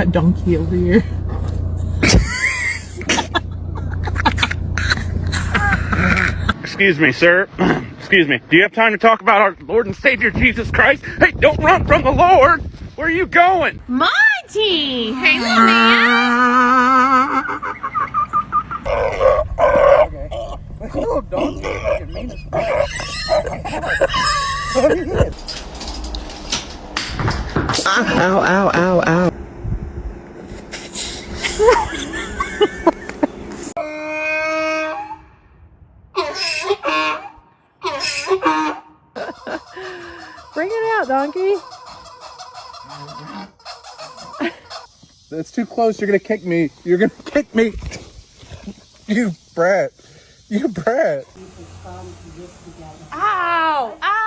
That donkey over here. Excuse me, sir. Excuse me. Do you have time to talk about our Lord and Savior Jesus Christ? Hey, don't run from the Lord. Where are you going? Monty! Hey, little man! Little donkey fucking mean as fuck. Ow, ow, ow, ow. Bring it out, donkey. That's too close. You're gonna kick me. You're gonna kick me. You brat. You brat. Ow! Ow!